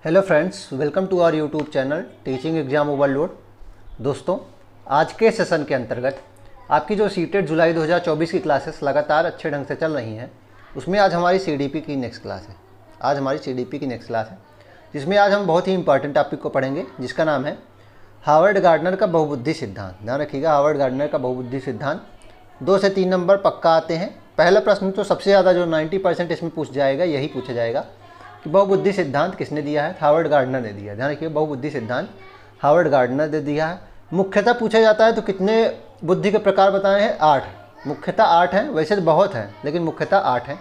Hello friends, welcome to our YouTube channel teaching exam overload. दोस्तों, आज के session के अंतर्गत आपकी जो सीटेट जुलाई 2024 की क्लासेस लगातार अच्छे ढंग से चल रही हैं, उसमें आज हमारी सीडीपी की नेक्स्ट क्लास है। आज हमारी सीडीपी की नेक्स्ट क्लास है, जिसमें आज हम बहुत ही इंपॉर्टेंट टॉपिक को पढ़ेंगे, जिसका नाम है हार्वर्ड गार्डनर का बहुबुद्धि सिद्धांत। ध्यान रखिएगा, हार्वर्ड गार्डनर का बहुबुद्धि सिद्धांत 2 से 3 नंबर पक्का आते हैं। पहला प्रश्न तो सबसे ज़्यादा जो 90% इसमें पूछ जाएगा, यही पूछा जाएगा कि बहुबुद्धि सिद्धांत किसने दिया है? हार्वर्ड गार्डनर ने दिया है। ध्यान रखिए, बहुबुद्धि सिद्धांत हार्वर्ड गार्डनर ने दिया है। मुख्यतः पूछा जाता है तो कितने बुद्धि के प्रकार बताए हैं? 8। मुख्यतः 8 हैं, वैसे तो बहुत हैं लेकिन मुख्यतः 8 हैं।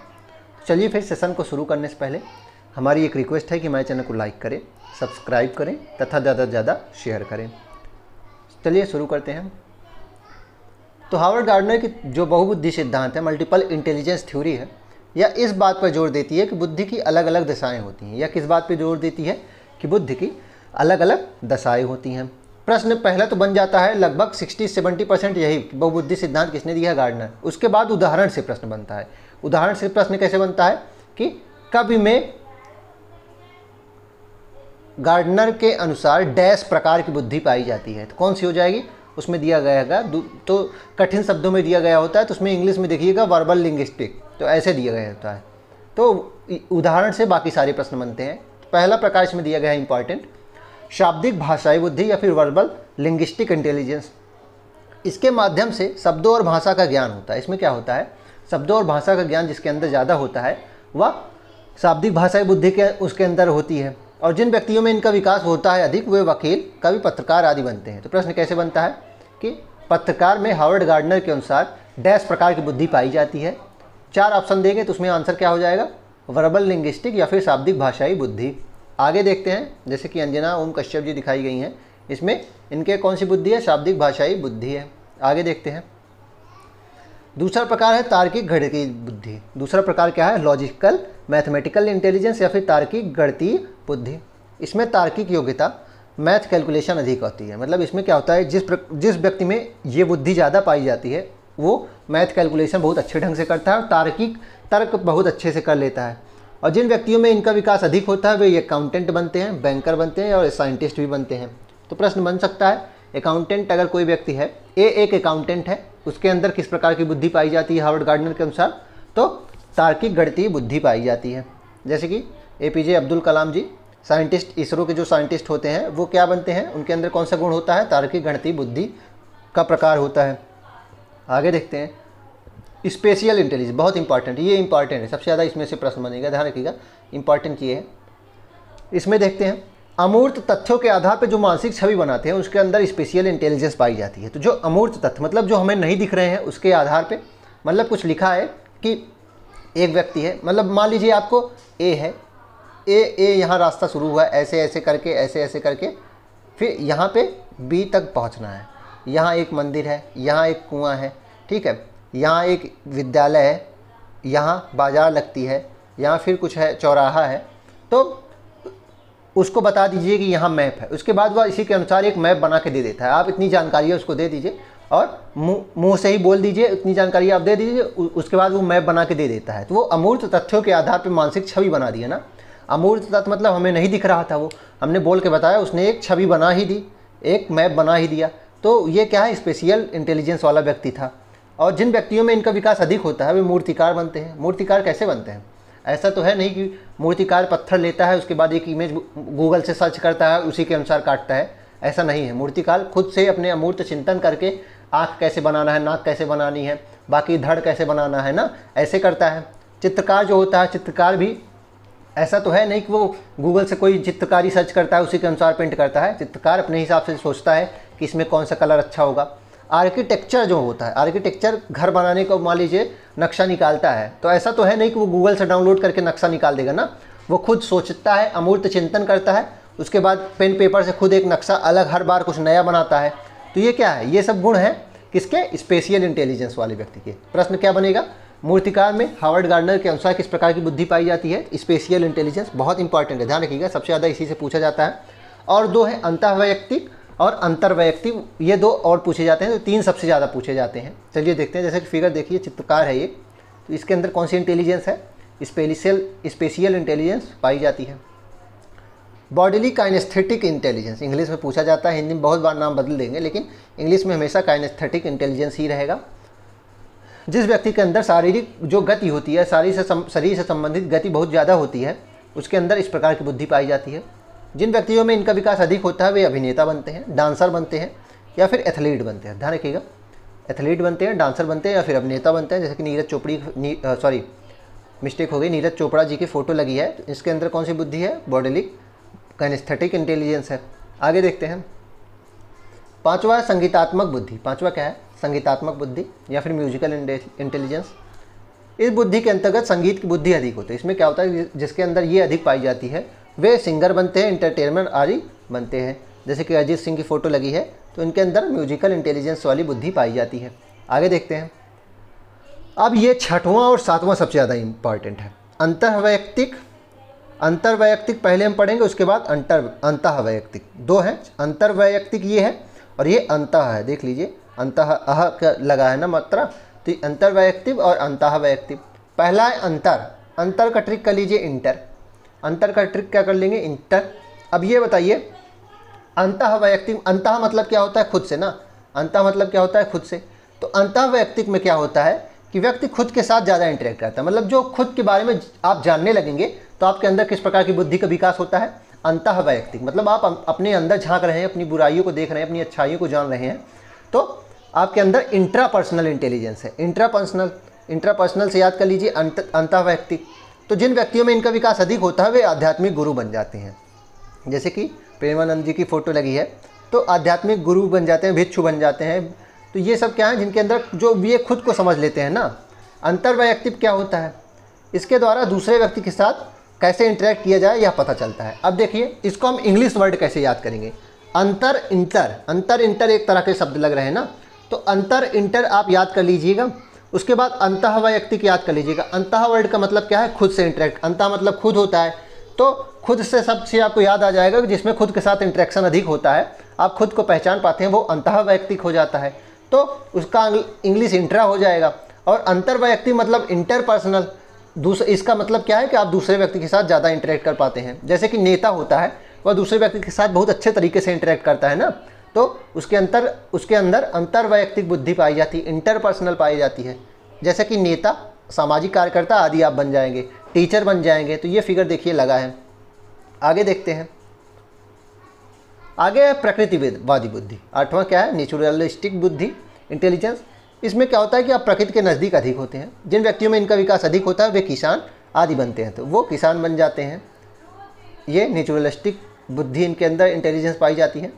चलिए फिर सेशन को शुरू करने से पहले हमारी एक रिक्वेस्ट है कि हमारे चैनल को लाइक करें, सब्सक्राइब करें तथा ज़्यादा से ज़्यादा शेयर करें। चलिए शुरू करते हैं। तो हार्वर्ड गार्डनर की जो बहुबुद्धि सिद्धांत है, मल्टीपल इंटेलिजेंस थ्योरी है, यह इस बात पर जोर देती है कि बुद्धि की अलग अलग दशाएं होती हैं। यह किस बात पर जोर देती है? कि बुद्धि की अलग अलग दशाएं होती हैं। प्रश्न पहला तो बन जाता है लगभग 60-70% यही, बहुबुद्धि सिद्धांत किसने दिया? गार्डनर। उसके बाद उदाहरण से प्रश्न बनता है। उदाहरण से प्रश्न कैसे बनता है कि कवि में गार्डनर के अनुसार डैश प्रकार की बुद्धि पाई जाती है, तो कौन सी हो जाएगी? उसमें दिया गया है, तो कठिन शब्दों में दिया गया होता है, तो उसमें इंग्लिश में देखिएगा वर्बल लिंग्विस्टिक, तो ऐसे दिया गया होता है। तो उदाहरण से बाकी सारे प्रश्न बनते हैं। तो पहला प्रकार इसमें दिया गया है इंपॉर्टेंट, शाब्दिक भाषाई बुद्धि या फिर वर्बल लिंग्विस्टिक इंटेलिजेंस। इसके माध्यम से शब्दों और भाषा का ज्ञान होता है। इसमें क्या होता है? शब्दों और भाषा का ज्ञान जिसके अंदर ज़्यादा होता है वह शाब्दिक भाषाई बुद्धि के उसके अंदर होती है। और जिन व्यक्तियों में इनका विकास होता है अधिक, वे वकील, कवि, पत्रकार आदि बनते हैं। तो प्रश्न कैसे बनता है कि पत्रकार में हार्वर्ड गार्डनर के अनुसार डैश प्रकार की बुद्धि पाई जाती है। 4 ऑप्शन देंगे तो उसमें आंसर क्या हो जाएगा? वर्बल लिंग्विस्टिक या फिर शाब्दिक भाषाई बुद्धि। आगे देखते हैं, जैसे कि अंजना ओम कश्यप जी दिखाई गई हैं, इसमें इनके कौन सी बुद्धि है? शाब्दिक भाषाई बुद्धि है। आगे देखते हैं। दूसरा प्रकार है तार्किक गणितीय बुद्धि। दूसरा प्रकार क्या है? लॉजिकल मैथमेटिकल इंटेलिजेंस या फिर तार्किक गणितीय बुद्धि। इसमें तार्किक योग्यता, मैथ कैलकुलेशन अधिक होती है। मतलब इसमें क्या होता है, जिस व्यक्ति में ये बुद्धि ज़्यादा पाई जाती है वो मैथ कैलकुलेशन बहुत अच्छे ढंग से करता है और तार्किक तर्क बहुत अच्छे से कर लेता है। और जिन व्यक्तियों में इनका विकास अधिक होता है वे अकाउंटेंट बनते हैं, बैंकर बनते हैं और साइंटिस्ट भी बनते हैं। तो प्रश्न बन सकता है, अकाउंटेंट अगर कोई व्यक्ति है, एक अकाउंटेंट है, उसके अंदर किस प्रकार की बुद्धि पाई जाती है हार्वर्ड गार्डनर के अनुसार? तो तार्किक गणितीय बुद्धि पाई जाती है। जैसे कि APJ अब्दुल कलाम जी, साइंटिस्ट, इसरो के जो साइंटिस्ट होते हैं वो क्या बनते हैं? उनके अंदर कौन सा गुण होता है? तार्किक गणितीय बुद्धि का प्रकार होता है। आगे देखते हैं, स्पेशियल इंटेलिजेंस, बहुत इंपॉर्टेंट, ये इंपॉर्टेंट है, सबसे ज़्यादा इसमें से प्रश्न बनेगा, ध्यान रखिएगा, इंपॉर्टेंट ये है। इसमें देखते हैं, अमूर्त तथ्यों के आधार पर जो मानसिक छवि बनाते हैं उसके अंदर स्पेशियल इंटेलिजेंस पाई जाती है। तो जो अमूर्त तथ्य मतलब जो हमें नहीं दिख रहे हैं उसके आधार पे, मतलब कुछ लिखा है कि एक व्यक्ति है, मतलब मान लीजिए आपको A है, ए यहाँ रास्ता शुरू हुआ है, ऐसे ऐसे करके फिर यहाँ पे B तक पहुँचना है। यहाँ एक मंदिर है, यहाँ एक कुआं है, ठीक है, यहाँ एक विद्यालय है, यहाँ बाज़ार लगती है, यहाँ फिर कुछ है, चौराहा है। तो उसको बता दीजिए कि यहाँ मैप है। उसके बाद वह इसी के अनुसार एक मैप बना के दे देता है। आप इतनी जानकारी उसको दे दीजिए और मुंह से ही बोल दीजिए, इतनी जानकारी आप दे दीजिए, उसके बाद वो मैप बना के दे देता है। तो वो अमूर्त तथ्यों के आधार पर मानसिक छवि बना दी है ना। अमूर्त तथ्य मतलब हमें नहीं दिख रहा था, वो हमने बोल के बताया, उसने एक छवि बना ही दी, एक मैप बना ही दिया। तो ये क्या है? स्पेशियल इंटेलिजेंस वाला व्यक्ति था। और जिन व्यक्तियों में इनका विकास अधिक होता है वे मूर्तिकार बनते हैं। मूर्तिकार कैसे बनते हैं? ऐसा तो है नहीं कि मूर्तिकार पत्थर लेता है, उसके बाद एक इमेज गूगल से सर्च करता है, उसी के अनुसार काटता है, ऐसा नहीं है। मूर्तिकार खुद से अपने अमूर्त चिंतन करके आँख कैसे बनाना है, नाक कैसे बनानी है, बाकी धड़ कैसे बनाना है ना, ऐसे करता है। चित्रकार जो होता है, चित्रकार भी ऐसा तो है नहीं कि वो गूगल से कोई चित्रकारी सर्च करता है उसी के अनुसार पेंट करता है। चित्रकार अपने हिसाब से सोचता है कि इसमें कौन सा कलर अच्छा होगा। आर्किटेक्चर जो होता है, आर्किटेक्चर घर बनाने को मान लीजिए नक्शा निकालता है, तो ऐसा तो है नहीं कि वो गूगल से डाउनलोड करके नक्शा निकाल देगा ना। वो खुद सोचता है, अमूर्त चिंतन करता है, उसके बाद पेन पेपर से खुद एक नक्शा अलग हर बार कुछ नया बनाता है। तो ये क्या है? ये सब गुण हैं किसके? स्पेशियल इंटेलिजेंस वाले व्यक्ति के। प्रश्न क्या बनेगा? मूर्तिकार में हार्वर्ड गार्डनर के अनुसार किस प्रकार की बुद्धि पाई जाती है? Special intelligence. बहुत इंपॉर्टेंट है, ध्यान रखिएगा, सबसे ज़्यादा इसी से पूछा जाता है। और 2 है अंतःवैयक्तिक और अंतर्वैयक्तिक, ये 2 और पूछे जाते हैं। तो 3 सबसे ज़्यादा पूछे जाते हैं। चलिए देखते हैं, जैसे कि फिगर देखिए, चित्रकार है ये, तो इसके अंदर कौन सी इंटेलिजेंस है? स्पेशियल इंटेलिजेंस पाई जाती है। बॉडीली काइनेस्थेटिक इंटेलिजेंस इंग्लिश में पूछा जाता है, हिंदी में बहुत बार नाम बदल देंगे, लेकिन इंग्लिश में हमेशा काइनेस्थेटिक इंटेलिजेंस ही रहेगा। जिस व्यक्ति के अंदर शारीरिक जो गति होती है, शरीर से संबंधित गति बहुत ज़्यादा होती है, उसके अंदर इस प्रकार की बुद्धि पाई जाती है। जिन व्यक्तियों में इनका विकास अधिक होता है वे अभिनेता बनते हैं, डांसर बनते हैं या फिर एथलीट बनते हैं। ध्यान रखिएगा, एथलीट बनते हैं, डांसर बनते हैं या फिर अभिनेता बनते हैं। जैसे कि नीरज चोपड़ा जी की फ़ोटो लगी है, तो इसके अंदर कौन सी बुद्धि है? बॉडीली काइनेस्थेटिक इंटेलिजेंस है। आगे देखते हैं, पांचवा है संगीतात्मक बुद्धि। पांचवा क्या है? संगीतात्मक बुद्धि या फिर म्यूजिकल इंटेलिजेंस। इस बुद्धि के अंतर्गत संगीत की बुद्धि अधिक होती है। इसमें क्या होता है, जिसके अंदर ये अधिक पाई जाती है वे सिंगर बनते हैं, इंटरटेनमेंट आदि बनते हैं। जैसे कि अरिजीत सिंह की फ़ोटो लगी है, तो इनके अंदर म्यूजिकल इंटेलिजेंस वाली बुद्धि पाई जाती है। आगे देखते हैं, अब ये छठवां और सातवां सबसे ज़्यादा इम्पॉर्टेंट है। अंतर्वैयक्तिक पहले हम पढ़ेंगे, उसके बाद अंतःवैयक्तिक। दो हैं, अंतर्वैयक्तिक ये है और ये अंतः है। देख लीजिए, अंतः अह का लगा है ना मात्रा, तो अंतर्वैयक्तिक और अंतःवैयक्तिक। पहला है अंतर का ट्रिक कर लीजिए इंटर। अंतर का ट्रिक क्या कर लेंगे? इंटर। अब ये बताइए, अंतःवैयक्तिक, अंतः मतलब क्या होता है? खुद से ना। अंतः मतलब क्या होता है? खुद से। तो अंतःवैयक्तिक में क्या होता है कि व्यक्ति खुद के साथ ज़्यादा इंटरेक्ट करता है। मतलब जो खुद के बारे में आप जानने लगेंगे तो आपके अंदर किस प्रकार की बुद्धि का विकास होता है? अंतःवैयक्तिक। मतलब आप अपने अंदर झांक रहे हैं, अपनी बुराइयों को देख रहे हैं, अपनी अच्छाइयों को जान रहे हैं, तो आपके अंदर इंट्रापर्सनल इंटेलिजेंस है। इंट्रापर्सनल से याद कर लीजिए अंतःवैयक्तिक। तो जिन व्यक्तियों में इनका विकास अधिक होता है वे आध्यात्मिक गुरु बन जाते हैं। जैसे कि प्रेमानंद जी की फ़ोटो लगी है, तो आध्यात्मिक गुरु बन जाते हैं, भिक्षु बन जाते हैं। तो ये सब क्या है? जिनके अंदर जो ये खुद को समझ लेते हैं ना। अंतर्वैयक्तिक क्या होता है? इसके द्वारा दूसरे व्यक्ति के साथ कैसे इंटरेक्ट किया जाए यह पता चलता है। अब देखिए, इसको हम इंग्लिश वर्ड कैसे याद करेंगे? अंतर इंटर एक तरह के शब्द लग रहे हैं ना, तो अंतर इंटर आप याद कर लीजिएगा। उसके बाद अंतःवैयक्तिक याद कर लीजिएगा। अंतः वर्ड का मतलब क्या है? खुद से इंटरेक्ट। अंतः मतलब खुद होता है, तो खुद से सबसे आपको याद आ जाएगा कि जिसमें खुद के साथ इंटरेक्शन अधिक होता है, आप खुद को पहचान पाते हैं, वो अंतःवैयक्तिक हो जाता है। तो उसका इंग्लिश इंट्रा हो जाएगा। और अंतर्वैयक्तिक मतलब इंटरपर्सनल। इसका मतलब क्या है कि आप दूसरे व्यक्ति के साथ ज़्यादा इंटरेक्ट कर पाते हैं। जैसे कि नेता होता है, वह दूसरे व्यक्ति के साथ बहुत अच्छे तरीके से इंटरेक्ट करता है ना, तो उसके अंदर अंतर्वैयक्तिक बुद्धि पाई जाती है, इंटरपर्सनल पाई जाती है। जैसे कि नेता, सामाजिक कार्यकर्ता आदि आप बन जाएंगे, टीचर बन जाएंगे। तो ये फिगर देखिए लगा है। आगे देखते हैं, आगे है प्रकृतिवादी बुद्धि। आठवां क्या है? नेचुरलिस्टिक बुद्धि इंटेलिजेंस। इसमें क्या होता है कि आप प्रकृति के नज़दीक अधिक होते हैं। जिन व्यक्तियों में इनका विकास अधिक होता है वे किसान आदि बनते हैं, तो वो किसान बन जाते हैं। ये नेचुरलिस्टिक बुद्धि इनके अंदर इंटेलिजेंस पाई जाती है।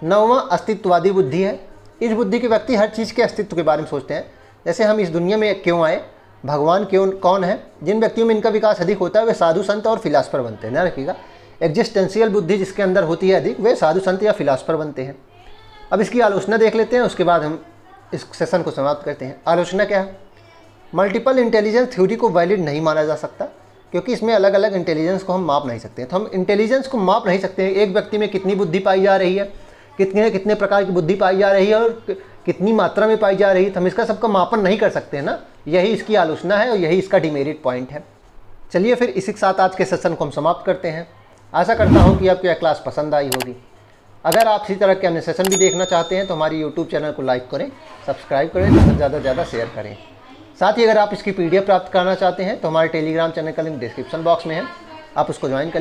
नौवां अस्तित्ववादी बुद्धि है। इस बुद्धि के व्यक्ति हर चीज़ के अस्तित्व के बारे में सोचते हैं। जैसे हम इस दुनिया में क्यों आए, भगवान कौन है। जिन व्यक्तियों में इनका विकास अधिक होता है वे साधु संत और फिलासफर बनते हैं। ध्यान रखिएगा, एग्जिस्टेंशियल बुद्धि जिसके अंदर होती है अधिक, वे साधु संत या फिलासफर बनते हैं। अब इसकी आलोचना देख लेते हैं, उसके बाद हम इस सेशन को समाप्त करते हैं। आलोचना क्या है? मल्टीपल इंटेलिजेंस थ्योरी को वैलिड नहीं माना जा सकता, क्योंकि इसमें अलग अलग इंटेलिजेंस को हम माप नहीं सकते। तो हम इंटेलिजेंस को माप नहीं सकते हैं। एक व्यक्ति में कितनी बुद्धि पाई जा रही है, कितने प्रकार की बुद्धि पाई जा रही है और कितनी मात्रा में पाई जा रही है, तो हम इसका सबका मापन नहीं कर सकते हैं ना। यही इसकी आलोचना है और यही इसका डिमेरिट पॉइंट है। चलिए फिर इसी के साथ आज के सेशन को हम समाप्त करते हैं। आशा करता हूँ कि आपको यह क्लास पसंद आई होगी। अगर आप इसी तरह के अन्य सेशन भी देखना चाहते हैं तो हमारी यूट्यूब चैनल को लाइक करें, सब्सक्राइब करें तथा ज़्यादा से ज़्यादा शेयर करें। साथ ही अगर आप इसकी PDF प्राप्त करना चाहते हैं तो हमारे टेलीग्राम चैनल का लिंक डिस्क्रिप्शन बॉक्स में है, आप उसको ज्वाइन कर लीजिए।